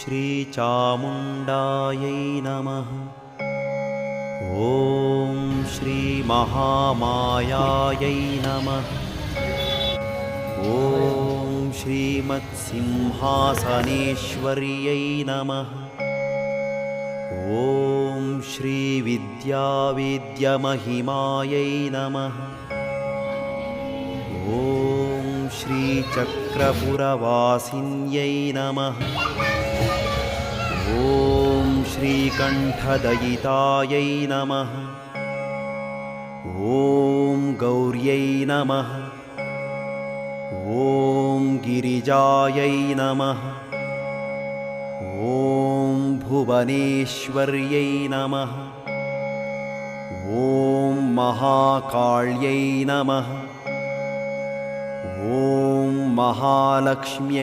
श्रीचामुण्डायै नमः। ॐ श्रीमहामायायै नमः। ॐ श्रीमत्सिंहासनेश्वर्यै नमः। ॐ श्रीविद्यावेद्यमहिमायै नमः। ॐ श्रीचक्रपुरवासिन्यै नमः। ॐ श्रीकण्ठदयितायै नमः। ॐ गौर्यै नमः। ॐ गिरिजायै नमः। ॐ भुवनेश्वर्यै नमः। ॐ महाकाल्यै नमः। ॐ महालक्ष्म्यै